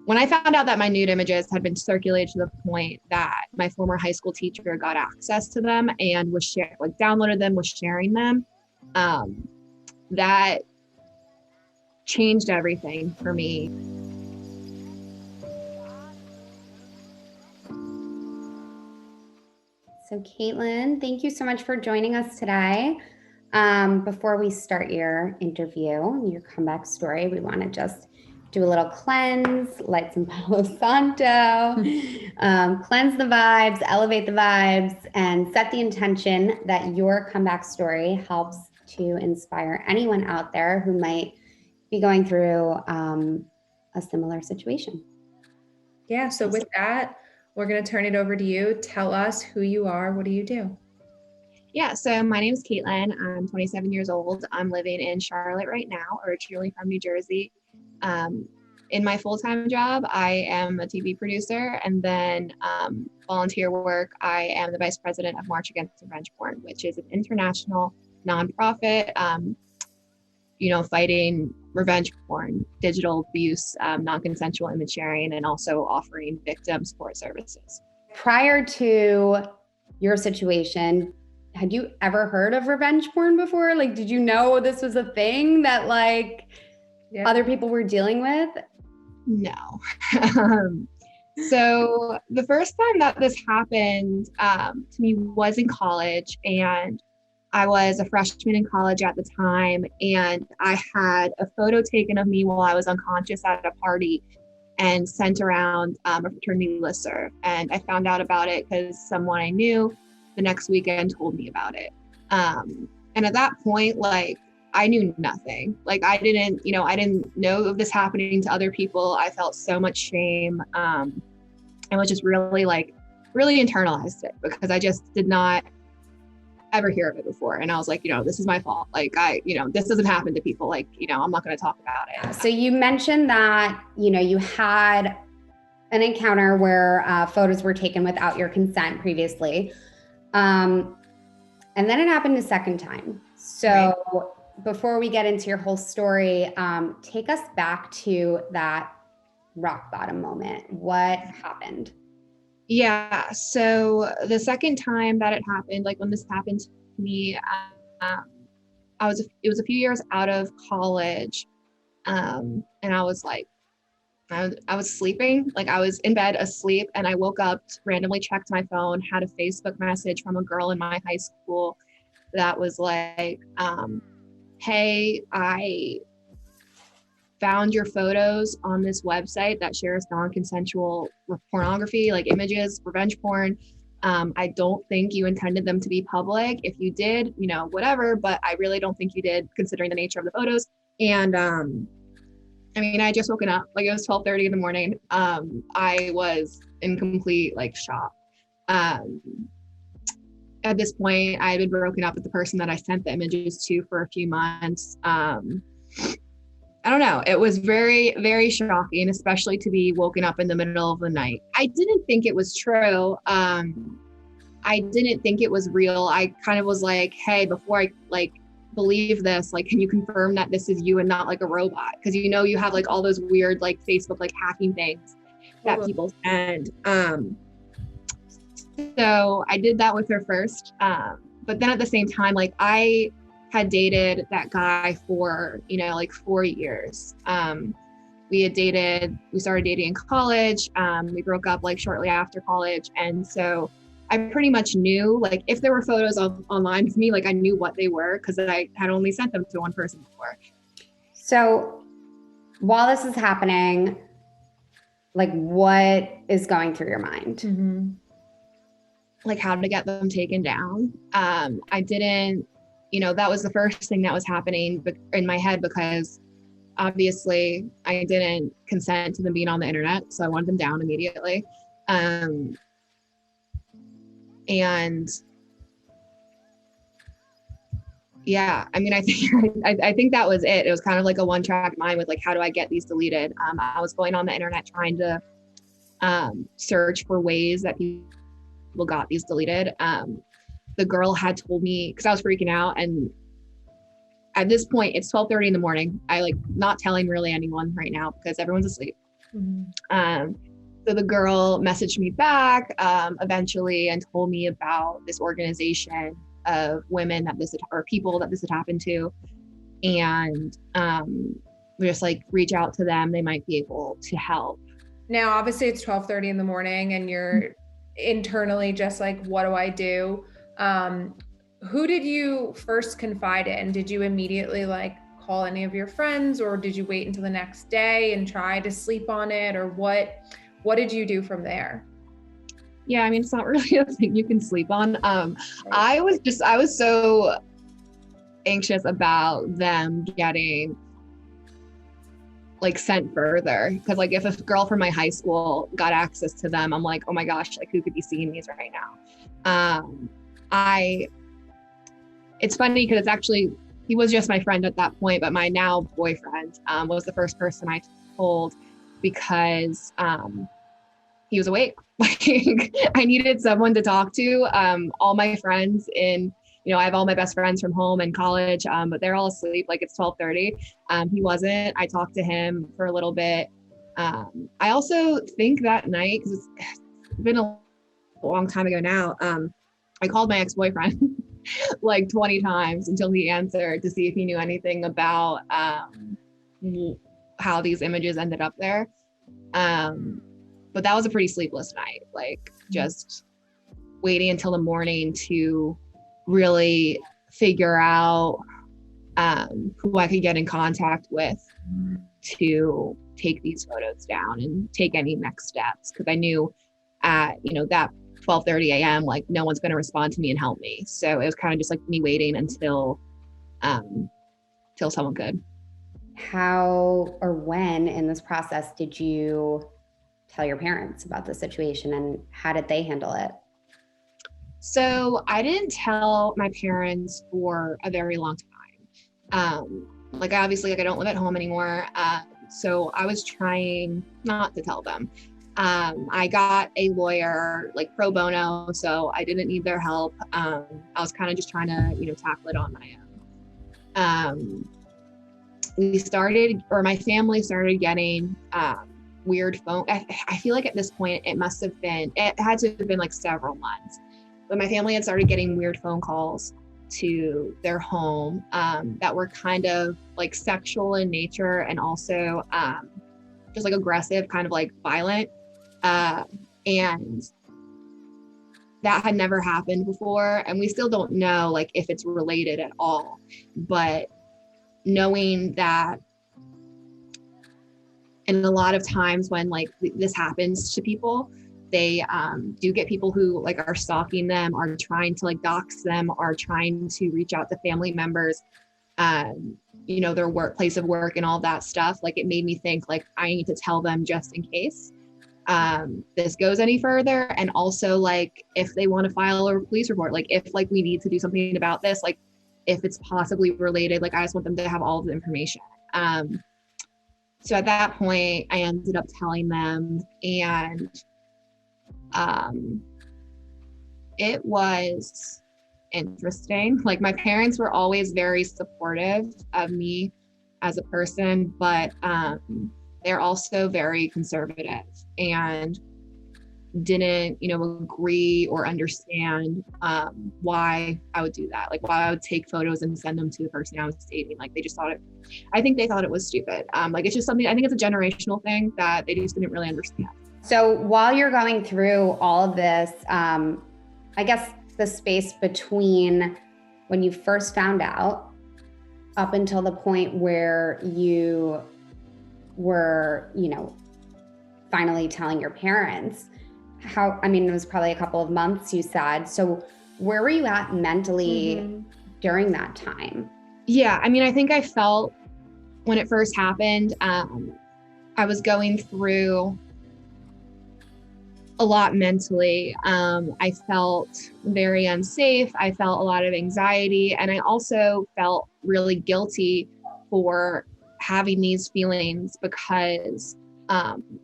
when I found out that my nude images had been circulated to the point that my former high school teacher got access to them and was downloaded them, was sharing them, that changed everything for me. So KAITLYN, thank you so much for joining us today. Before we start your interview, your comeback story, we want to just do a little cleanse, light some Palo Santo, cleanse the vibes, elevate the vibes, and set the intention that your comeback story helps to inspire anyone out there who might be going through a similar situation. Yeah, so with that, we're going to turn it over to you. Tell us who you are. What do you do? Yeah, so my name is KAITLYN. I'm 27 years old. I'm living in Charlotte right now, originally from New Jersey. In my full-time job, I am a TV producer, and then volunteer work, I am the vice president of March Against Revenge Porn, which is an international nonprofit, fighting revenge porn, digital abuse, non-consensual image sharing, and also offering victim support services. Prior to your situation, had you ever heard of revenge porn before? Like, did you know this was a thing that other people were dealing with? No. So the first time that this happened to me was in college, and I was a freshman in college at the time, and I had a photo taken of me while I was unconscious at a party and sent around a fraternity listserv. And I found out about it because someone I knew the next weekend told me about it. And at that point, I knew nothing. I didn't know of this happening to other people. I felt so much shame. And was just really internalized it because I just did not ever hear of it before. And I was like, this is my fault. This doesn't happen to people. I'm not going to talk about it. So you mentioned that, you had an encounter where photos were taken without your consent previously. And then it happened a second time. So right. Before we get into your whole story, take us back to that rock bottom moment. What happened? Yeah. So the second time that it happened, when this happened to me, it was a few years out of college. And I was I was sleeping, I was in bed asleep, and I woke up, randomly checked my phone, had a Facebook message from a girl in my high school that was hey, I found your photos on this website that shares non-consensual pornography, images, revenge porn. I don't think you intended them to be public. If you did, whatever, but I really don't think you did, considering the nature of the photos. And I had just woken up, it was 12:30 in the morning. I was in complete shock. At this point, I had been broken up with the person that I sent the images to for a few months. I don't know. It was very, very shocking, especially to be woken up in the middle of the night. I didn't think it was true. I didn't think it was real. I kind of was hey, before I believe this, can you confirm that this is you and not a robot? Because you have all those weird Facebook hacking things that people send. So I did that with her first. But then at the same time, I had dated that guy for 4 years. We started dating in college. We broke up shortly after college. And so I pretty much knew if there were photos online of me, I knew what they were because I had only sent them to one person before. So while this is happening, what is going through your mind? Mm-hmm. How to get them taken down. I didn't, that was the first thing that was happening in my head because obviously I didn't consent to them being on the internet. So I wanted them down immediately. And yeah, I think that was it. It was kind of a one-track mind with how do I get these deleted? I was going on the internet trying to search for ways that people got these deleted. The girl had told me, because I was freaking out, and at this point it's 12:30 in the morning. I not telling really anyone right now because everyone's asleep. So the girl messaged me back eventually and told me about this organization of women that or people that this had happened to. And we just like reach out to them. They might be able to help. Now, obviously it's 12:30 in the morning and you're internally just like, what do I do? Who did you first confide in? Did you immediately like call any of your friends, or did you wait until the next day and try to sleep on it, or what did you do from there? Yeah, I mean, it's not really a thing you can sleep on. I was so anxious about them getting like sent further, because like if a girl from my high school got access to them, I'm like, oh my gosh, like who could be seeing these right now? It's funny because it's actually, he was just my friend at that point, but my now boyfriend was the first person I told, because he was awake. Like I needed someone to talk to. All my friends I have all my best friends from home and college, but they're all asleep. Like it's 12:30. He wasn't. I talked to him for a little bit. I also think that night, because it's been a long time ago now, I called my ex-boyfriend like 20 times until he answered to see if he knew anything about how these images ended up there. But that was a pretty sleepless night, like just waiting until the morning to really figure out who I could get in contact with to take these photos down and take any next steps. Because I knew at, that 12:30 a.m., like no one's going to respond to me and help me. So it was kind of just like me waiting until someone could. How or when in this process did you tell your parents about the situation, and how did they handle it? So I didn't tell my parents for a very long time. Like obviously, like I don't live at home anymore. So I was trying not to tell them. I got a lawyer like pro bono, so I didn't need their help. I was kind of just trying to, tackle it on my own. My family started getting weird phone. I feel like at this point it had to have been like several months, but my family had started getting weird phone calls to their home that were kind of like sexual in nature, and also just like aggressive, kind of like violent. And that had never happened before. And we still don't know like if it's related at all, but knowing that, and a lot of times when like this happens to people, they do get people who like are stalking them, are trying to like dox them, are trying to reach out to family members, their place of work and all that stuff. Like it made me think like I need to tell them just in case this goes any further. And also like if they want to file a police report, like if like we need to do something about this, like if it's possibly related, like I just want them to have all of the information. So at that point I ended up telling them, and it was interesting. Like my parents were always very supportive of me as a person, but they're also very conservative and didn't, agree or understand why I would do that. Like why I would take photos and send them to the person I was dating. Like they just I think they thought it was stupid. Like it's just something, I think it's a generational thing that they just didn't really understand. So while you're going through all of this, I guess the space between when you first found out up until the point where you were, finally telling your parents, it was probably a couple of months, you said. So where were you at mentally during that time? Yeah, I think I felt when it first happened, I was going through a lot mentally. I felt very unsafe. I felt a lot of anxiety. And I also felt really guilty for having these feelings because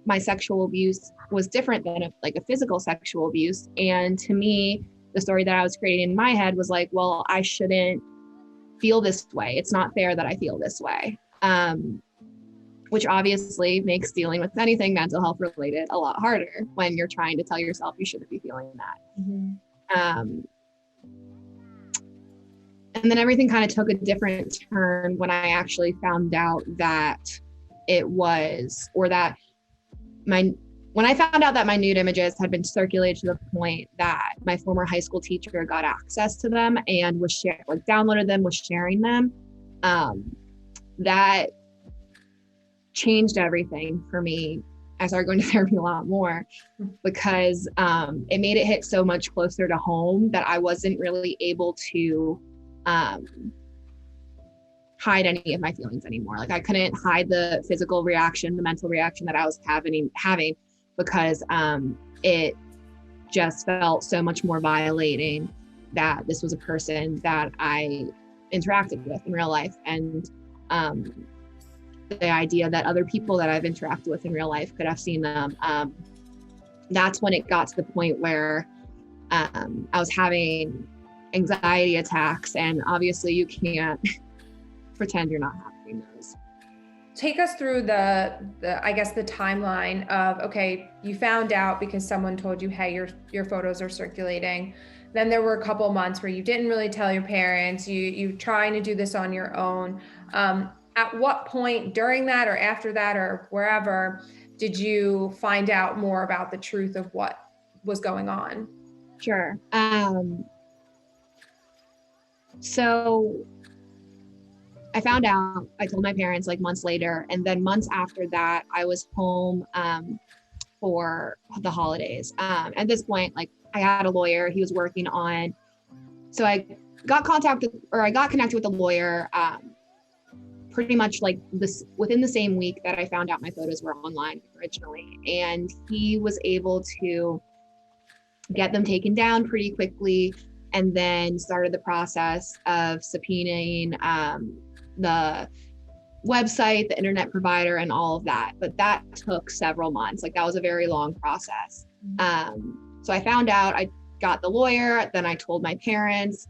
my sexual abuse was different than a physical sexual abuse. And to me, the story that I was creating in my head was like, well, I shouldn't feel this way. It's not fair that I feel this way. And which obviously makes dealing with anything mental health related a lot harder when you're trying to tell yourself you shouldn't be feeling that. And then everything kind of took a different turn when I actually found out that when I found out that my nude images had been circulated to the point that my former high school teacher got access to them and downloaded them, was sharing them, that changed everything for me. I started going to therapy a lot more because it made it hit so much closer to home that I wasn't really able to hide any of my feelings anymore. Like I couldn't hide the physical reaction, the mental reaction that I was having because it just felt so much more violating that this was a person that I interacted with in real life. And the idea that other people that I've interacted with in real life could have seen them. That's when it got to the point where I was having anxiety attacks, and obviously you can't pretend you're not having those. Take us through the I guess the timeline of, okay, you found out because someone told you, hey, your photos are circulating. Then there were a couple months where you didn't really tell your parents, you trying to do this on your own. At what point during that or after that or wherever did you find out more about the truth of what was going on? Sure. So I found out, I told my parents like months later, and then months after that, I was home for the holidays. At this point, like I had a lawyer, he was working on, so I got connected with a lawyer pretty much like this within the same week that I found out my photos were online originally. And he was able to get them taken down pretty quickly, and then started the process of subpoenaing the website, the internet provider, and all of that. But that took several months. Like that was a very long process. So I found out, I got the lawyer, then I told my parents,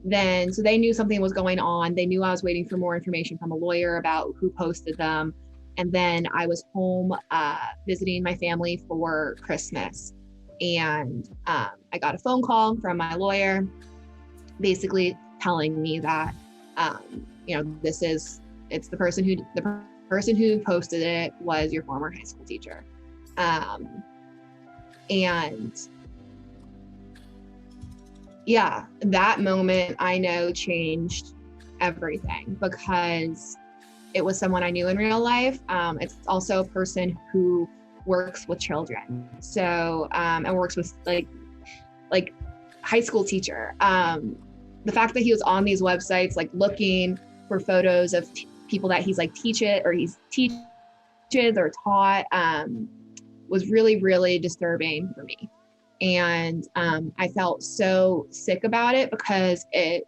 so they knew something was going on. They knew I was waiting for more information from a lawyer about who posted them. And then I was home visiting my family for Christmas. And I got a phone call from my lawyer basically telling me that, it's the person who posted it was your former high school teacher. And yeah, that moment I know changed everything because it was someone I knew in real life. It's also a person who works with children. So, and works with like high school teacher. The fact that he was on these websites, like looking for photos of people that he's like teaches or taught, was really, really disturbing for me. And I felt so sick about it because it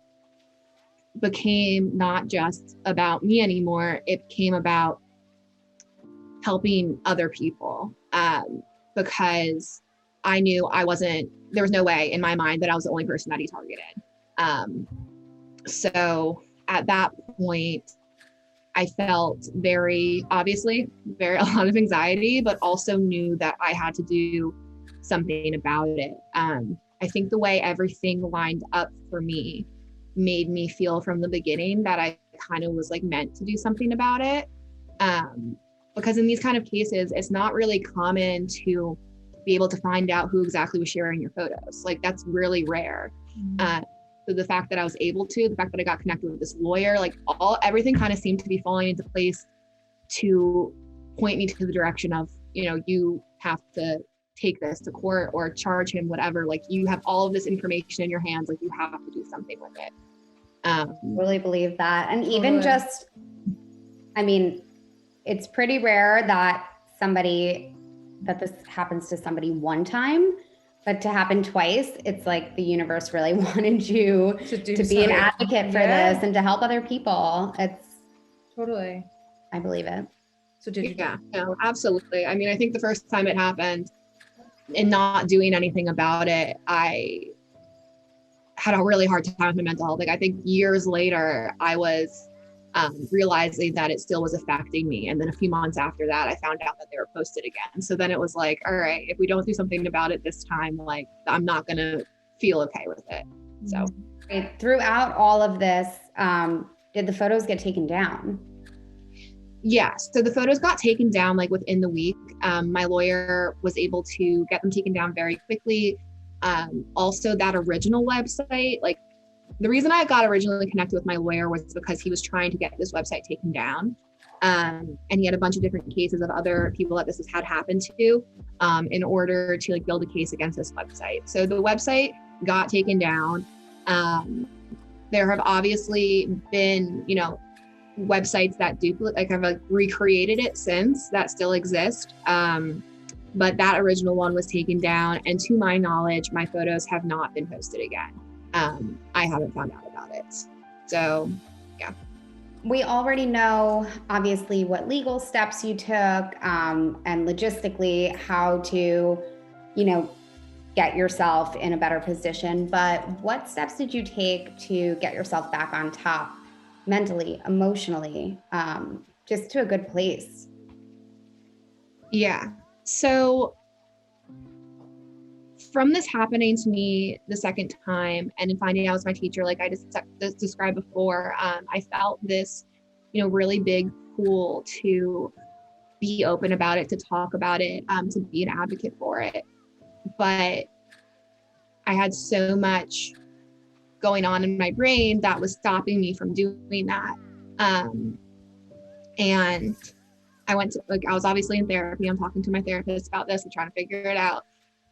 became not just about me anymore. It became about helping other people, because I knew there was no way in my mind that I was the only person that he targeted. So at that point, I felt a lot of anxiety, but also knew that I had to do something about it. I think the way everything lined up for me made me feel from the beginning that I kind of was like meant to do something about it. Because in these kind of cases, it's not really common to be able to find out who exactly was sharing your photos. Like that's really rare. So the fact that I was able to, the fact that I got connected with this lawyer, like everything kind of seemed to be falling into place to point me to the direction of, you have to take this to court or charge him, whatever. Like you have all of this information in your hands, like you have to do something with it. Really believe that. And even it's pretty rare that this happens to somebody one time, but to happen twice, it's like the universe really wanted you to be an advocate for this and to help other people. It's totally, I believe it. So did you? Yeah, no, absolutely. I mean, I think the first time it happened and not doing anything about it, I had a really hard time with my mental health. Like I think years later, I was realizing that it still was affecting me. And then a few months after that, I found out that they were posted again. So then it was like, all right, if we don't do something about it this time, like I'm not going to feel okay with it. So throughout all of this, did the photos get taken down? Yeah, so the photos got taken down like within the week. My lawyer was able to get them taken down very quickly. Also, that original website, like the reason I got originally connected with my lawyer was because he was trying to get this website taken down. And he had a bunch of different cases of other people that this has had happened to in order to like build a case against this website. So the website got taken down. There have obviously been, websites that duplicate, like have recreated it since that still exist. But that original one was taken down. And to my knowledge, my photos have not been posted again. I haven't found out about it. So, yeah. We already know, obviously, what legal steps you took and logistically how to, get yourself in a better position. But what steps did you take to get yourself back on top mentally, emotionally, just to a good place? Yeah. So from this happening to me the second time and in finding out it was my teacher, like I just described before, I felt this, really big pull to be open about it, to talk about it, to be an advocate for it. But I had so much going on in my brain that was stopping me from doing that. And I was obviously in therapy. I'm talking to my therapist about this and trying to figure it out.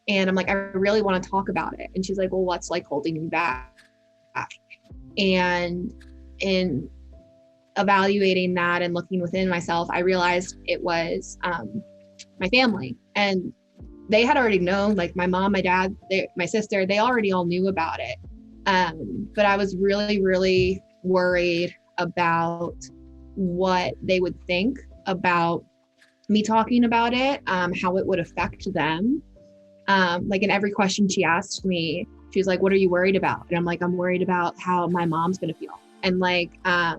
And I'm like, I really want to talk about it. And she's like, well, what's like holding you back? And in evaluating that and looking within myself, I realized it was my family. And they had already known, like my mom, my dad, my sister, they already all knew about it. But I was really, really worried about what they would think about me talking about it, how it would affect them. Like in every question she asked me, she was like, what are you worried about? And I'm like, I'm worried about how my mom's going to feel. And like, I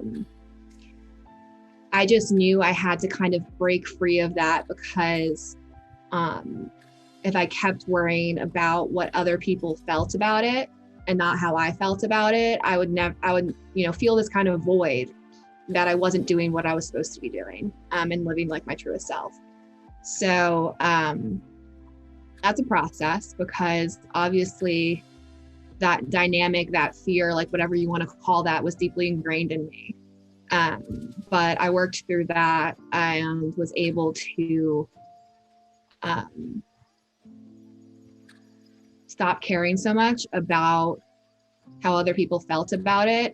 just knew I had to kind of break free of that because if I kept worrying about what other people felt about it and not how I felt about it, I would feel this kind of void that I wasn't doing what I was supposed to be doing and living like my truest self. So that's a process because obviously that dynamic, that fear, like whatever you want to call that, was deeply ingrained in me. But I worked through that and was able to stop caring so much about how other people felt about it.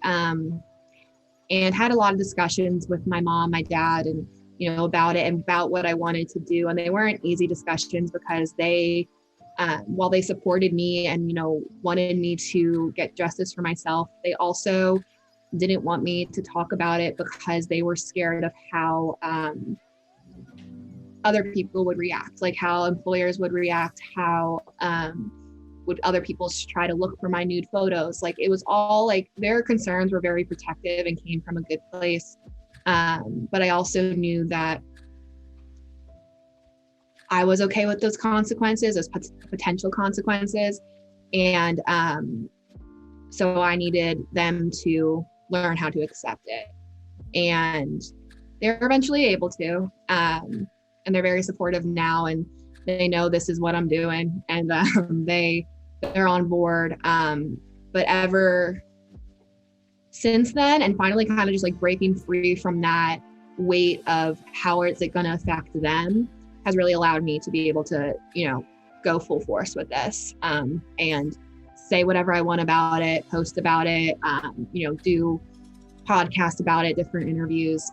And had a lot of discussions with my mom, my dad, and, about it and about what I wanted to do. And they weren't easy discussions because they, while they supported me and, wanted me to get justice for myself, they also didn't want me to talk about it because they were scared of how other people would react, like how employers would react, how would other people try to look for my nude photos. Like it was all like their concerns were very protective and came from a good place. But I also knew that I was okay with those consequences, those potential consequences. And so I needed them to learn how to accept it. And they're eventually able to. And they're very supportive now. And they know this is what I'm doing. And they're on board. But ever since then, and finally kind of just like breaking free from that weight of how is it going to affect them has really allowed me to be able to, go full force with this and say whatever I want about it, post about it, do podcasts about it, different interviews,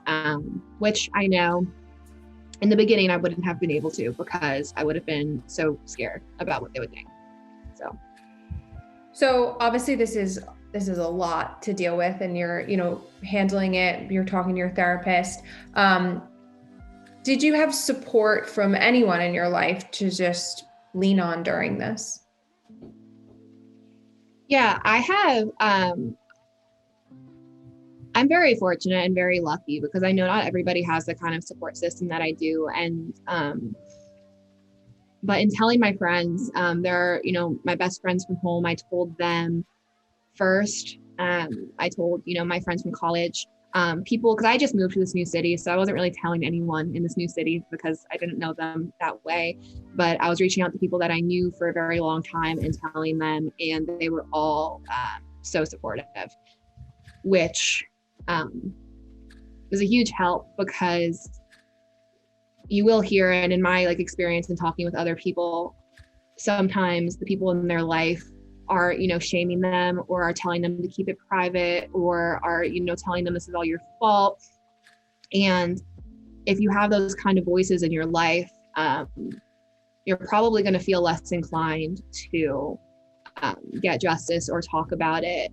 which I know in the beginning I wouldn't have been able to because I would have been so scared about what they would think. So obviously this is a lot to deal with and you're, handling it, you're talking to your therapist. Did you have support from anyone in your life to just lean on during this? Yeah, I have I'm very fortunate and very lucky because I know not everybody has the kind of support system that I do. And, but in telling my friends, they're, my best friends from home, I told them first. I told, my friends from college, people, because I just moved to this new city. So I wasn't really telling anyone in this new city because I didn't know them that way. But I was reaching out to people that I knew for a very long time and telling them, and they were all so supportive, which was a huge help because you will hear, and in my experience in talking with other people, sometimes the people in their life are, shaming them or are telling them to keep it private or are, telling them this is all your fault. And if you have those kind of voices in your life, you're probably going to feel less inclined to get justice or talk about it.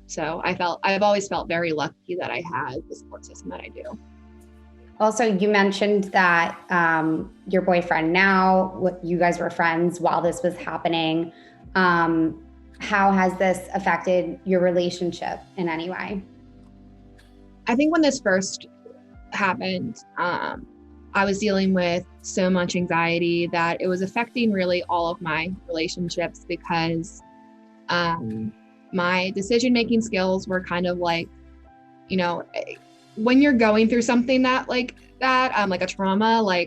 So I've always felt very lucky that I had the support system that I do. Also, you mentioned that your boyfriend now, you guys were friends while this was happening. How has this affected your relationship in any way? I think when this first happened, I was dealing with so much anxiety that it was affecting really all of my relationships because my decision-making skills were kind of when you're going through something that like a trauma,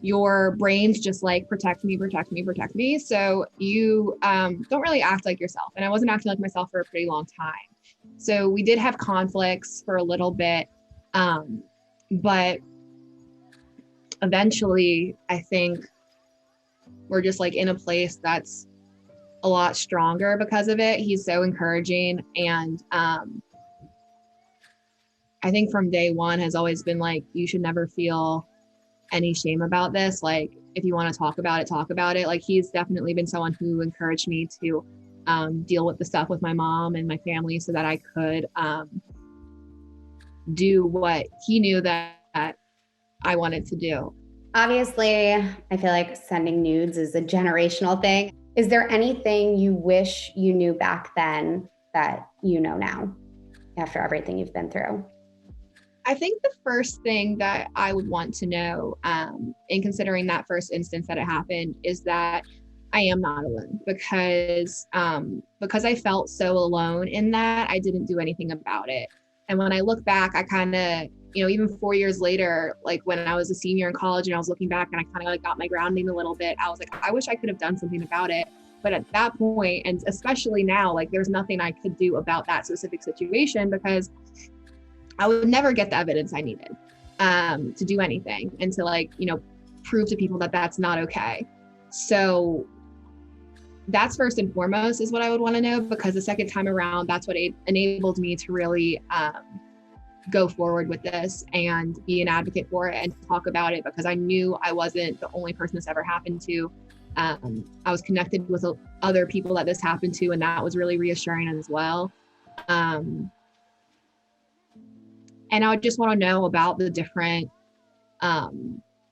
your brain's just protect me. So you don't really act like yourself. And I wasn't acting like myself for a pretty long time. So we did have conflicts for a little bit. But eventually I think we're just in a place that's a lot stronger because of it. He's so encouraging. And I think from day one has always been you should never feel any shame about this. If you want to talk about it. He's definitely been someone who encouraged me to deal with the stuff with my mom and my family so that I could do what he knew that I wanted to do. Obviously, I feel like sending nudes is a generational thing. Is there anything you wish you knew back then that you know now after everything you've been through? I think the first thing that I would want to know in considering that first instance that it happened is that I am not alone because I felt so alone in that I didn't do anything about it. And when I look back, I kind of, even 4 years later, when I was a senior in college and I was looking back and I kind of got my grounding a little bit, I was I wish I could have done something about it. But at that point, and especially now, there's nothing I could do about that specific situation because I would never get the evidence I needed to do anything and to prove to people that that's not okay. So that's first and foremost is what I would want to know, because the second time around, that's what enabled me to really go forward with this and be an advocate for it and talk about it, because I knew I wasn't the only person this ever happened to. I was connected with other people that this happened to, and that was really reassuring as well. And I would just want to know about the different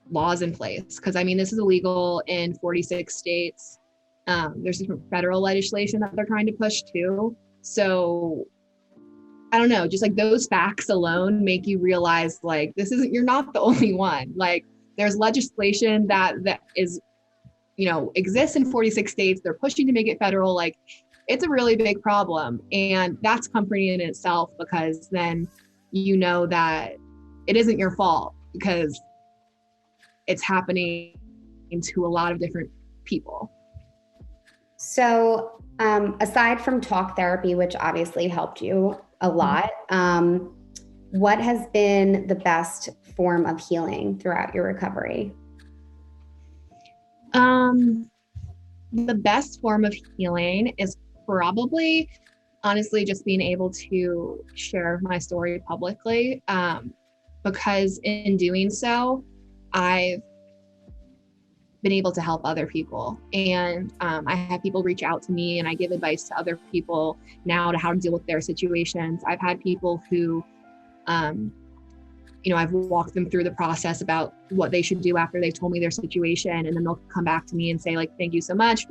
laws in place. Because this is illegal in 46 states. There's different federal legislation that they're trying to push too. So I don't know, just those facts alone make you realize you're not the only one. There's legislation that is, exists in 46 states. They're pushing to make it federal. It's a really big problem. And that's comforting in itself, because then that it isn't your fault because it's happening to a lot of different people. So aside from talk therapy, which obviously helped you a lot, what has been the best form of healing throughout your recovery? The best form of healing is probably honestly just being able to share my story publicly, because in doing so, I've been able to help other people. And I have people reach out to me and I give advice to other people now to how to deal with their situations. I've had people who, I've walked them through the process about what they should do after they've told me their situation. And then they'll come back to me and say thank you so much.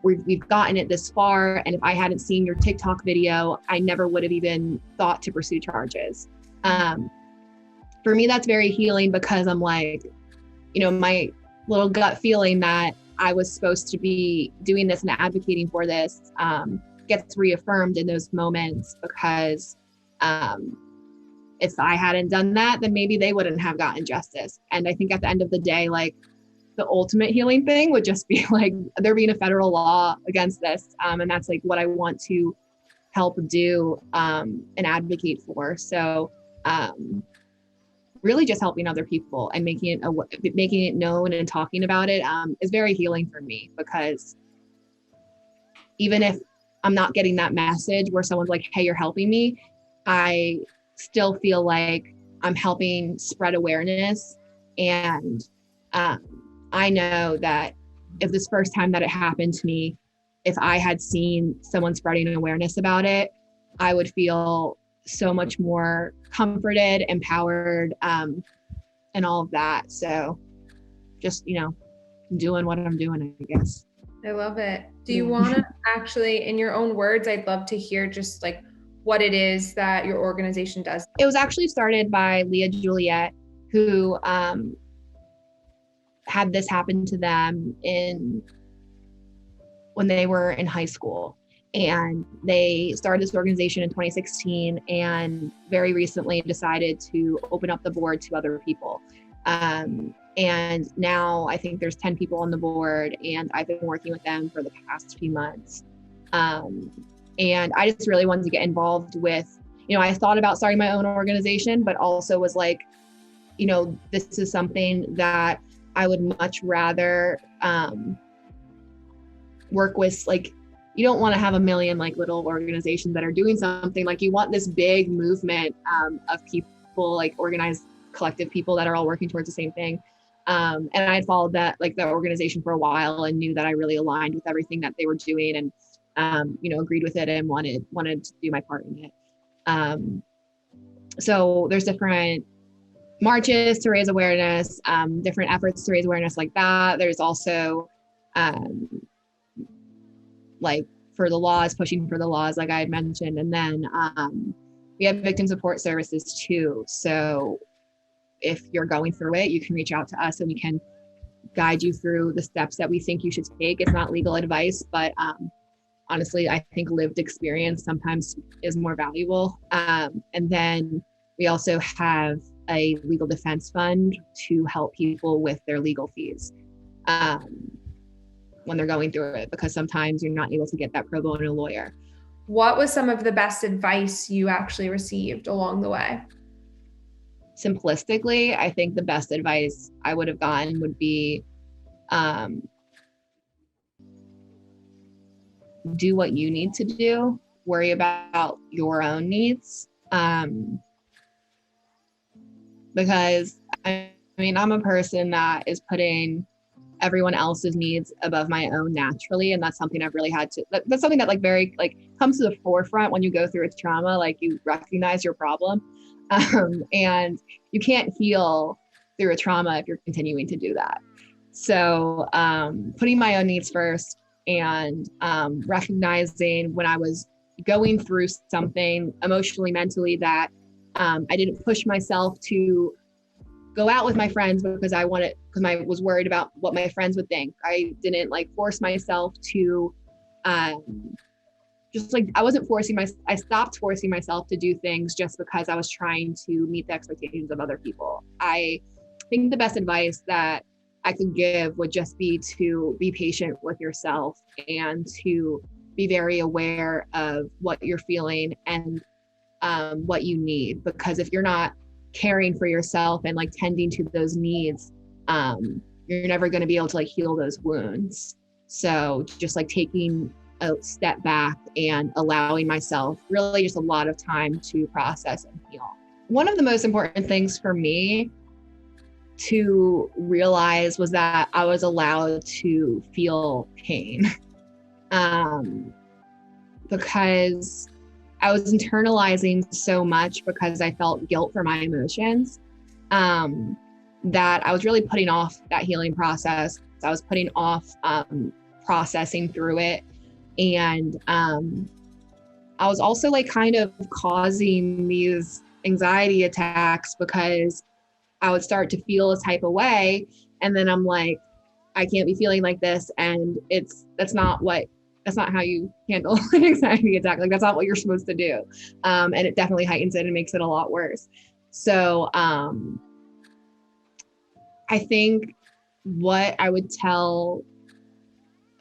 we've gotten it this far. And if I hadn't seen your TikTok video, I never would have even thought to pursue charges. For me, that's very healing because I'm like, my little gut feeling that I was supposed to be doing this and advocating for this gets reaffirmed in those moments because if I hadn't done that, then maybe they wouldn't have gotten justice. And I think at the end of the day, like the ultimate healing thing would just be like there being a federal law against this. And that's like what I want to help do and advocate for. So really just helping other people and making it known and talking about it is very healing for me, because even if I'm not getting that message where someone's like, hey, you're helping me, I still feel like I'm helping spread awareness. And I know that if this first time that it happened to me, if I had seen someone spreading awareness about it, I would feel so much more comforted, empowered, and all of that. So just, doing what I'm doing, I guess. I love it. Do you want to actually, in your own words, I'd love to hear just like what it is that your organization does. It was actually started by Leah Juliet, who had this happen to them when they were in high school. And they started this organization in 2016 and very recently decided to open up the board to other people. And now I think there's 10 people on the board, and I've been working with them for the past few months. And I just really wanted to get involved with, I thought about starting my own organization, but also was like, this is something that I would much rather work with. Like, you don't want to have a million like little organizations that are doing something. Like, you want this big movement of people, like organized collective people that are all working towards the same thing. And I had followed that organization for a while and knew that I really aligned with everything that they were doing, and agreed with it and wanted to do my part in it. So there's different marches to raise awareness, different efforts to raise awareness like that. There's also like for the laws, pushing for the laws, like I had mentioned. And then we have victim support services too. So if you're going through it, you can reach out to us and we can guide you through the steps that we think you should take. It's not legal advice, but honestly, I think lived experience sometimes is more valuable. And then we also have a legal defense fund to help people with their legal fees when they're going through it, because sometimes you're not able to get that pro bono lawyer. What was some of the best advice you actually received along the way? Simplistically, I think the best advice I would have gotten would be do what you need to do, worry about your own needs. Because I'm a person that is putting everyone else's needs above my own naturally. And that's something I've really had to, that's something that very comes to the forefront when you go through a trauma, like you recognize your problem. And you can't heal through a trauma if you're continuing to do that. So putting my own needs first, and recognizing when I was going through something emotionally, mentally, that I didn't push myself to go out with my friends because I was worried about what my friends would think. I didn't force myself to I stopped forcing myself to do things just because I was trying to meet the expectations of other people. I think the best advice that I could give would just be to be patient with yourself and to be very aware of what you're feeling and what you need. Because if you're not caring for yourself and tending to those needs, you're never going to be able to heal those wounds. So just taking a step back and allowing myself really just a lot of time to process and heal. One of the most important things for me to realize was that I was allowed to feel pain because I was internalizing so much because I felt guilt for my emotions that I was really putting off that healing process. I was putting off processing through it. And I was also like kind of causing these anxiety attacks because I would start to feel a type of way. And then I'm like, I can't be feeling like this. And that's not how you handle an anxiety attack. Like, that's not what you're supposed to do. And it definitely heightens it and makes it a lot worse. So I think what I would tell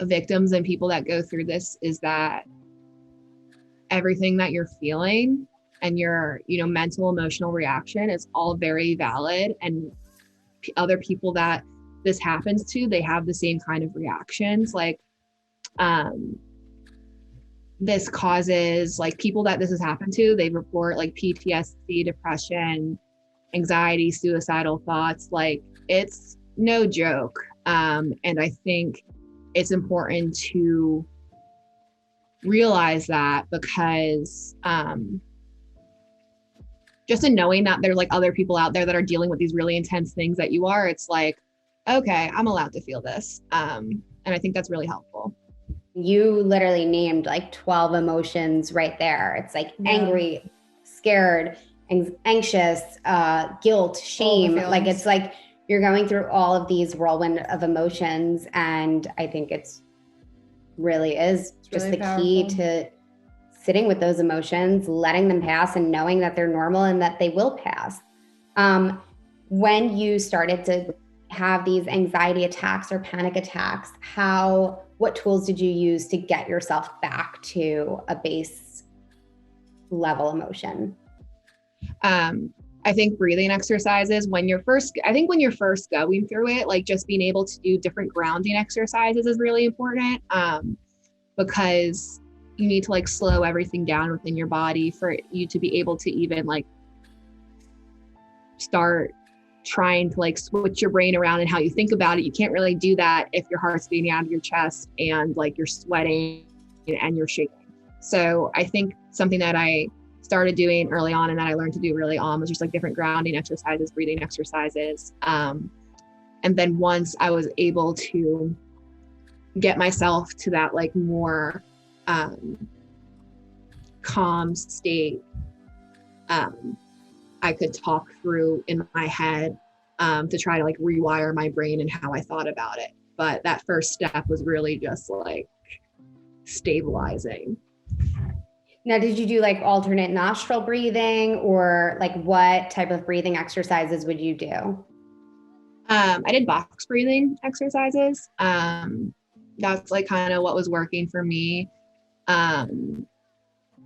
victims and people that go through this is that everything that you're feeling and your, mental, emotional reaction is all very valid. And other people that this happens to, they have the same kind of reactions. Like, this causes, like, people that this has happened to, they report like PTSD, depression, anxiety, suicidal thoughts. Like, it's no joke. And I think it's important to realize that, because just in knowing that there's like other people out there that are dealing with these really intense things that you are, it's like, okay, I'm allowed to feel this. And I think that's really helpful. You literally named like 12 emotions right there. It's like angry, scared, anxious, guilt, shame. Like, it's like you're going through all of these whirlwind of emotions. And I think it's really is just the key to sitting with those emotions, letting them pass, and knowing that they're normal and that they will pass. When you started to have these anxiety attacks or panic attacks, what tools did you use to get yourself back to a base level emotion? I think breathing exercises when you're first going through it, like just being able to do different grounding exercises is really important, because you need to like slow everything down within your body for you to be able to even like start trying to like switch your brain around and how you think about it. You can't really do that if your heart's beating out of your chest and like you're sweating and you're shaking. So I think something that I started doing early on and that I learned to do really on was just like different grounding exercises, breathing exercises. And then once I was able to get myself to that like more calm state, I could talk through in my head to try to like rewire my brain and how I thought about it. But that first step was really just like stabilizing. Now, did you do like alternate nostril breathing, or like what type of breathing exercises would you do? I did box breathing exercises. That's like kind of what was working for me. I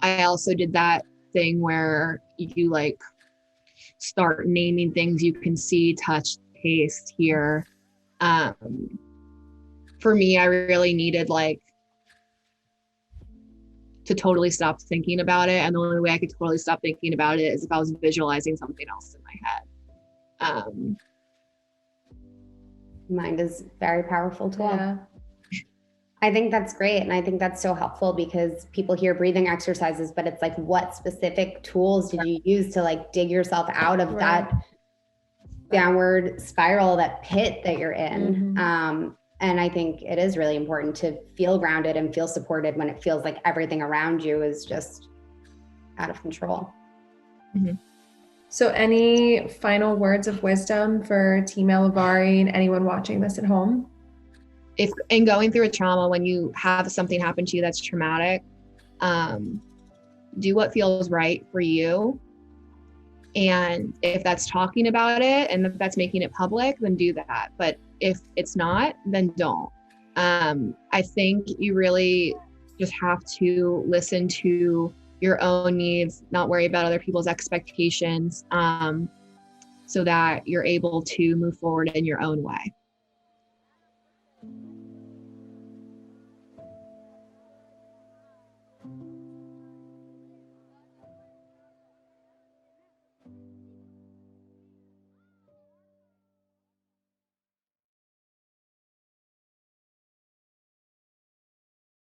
also did that thing where you like start naming things you can see, touch, taste, hear. For me, I really needed like to totally stop thinking about it. And the only way I could totally stop thinking about it is if I was visualizing something else in my head. Mind is very powerful tool. Yeah. I think that's great. And I think that's so helpful because people hear breathing exercises, but it's like, what specific tools did you use to like dig yourself out of that downward spiral, that pit that you're in? And I think it is really important to feel grounded and feel supported when it feels like everything around you is just out of control. So any final words of wisdom for Team ELEVARI and anyone watching this at home? If in going through a trauma, when you have something happen to you that's traumatic, do what feels right for you. And if that's talking about it and if that's making it public, then do that. But if it's not, then don't. I think you really just have to listen to your own needs, not worry about other people's expectations, so that you're able to move forward in your own way.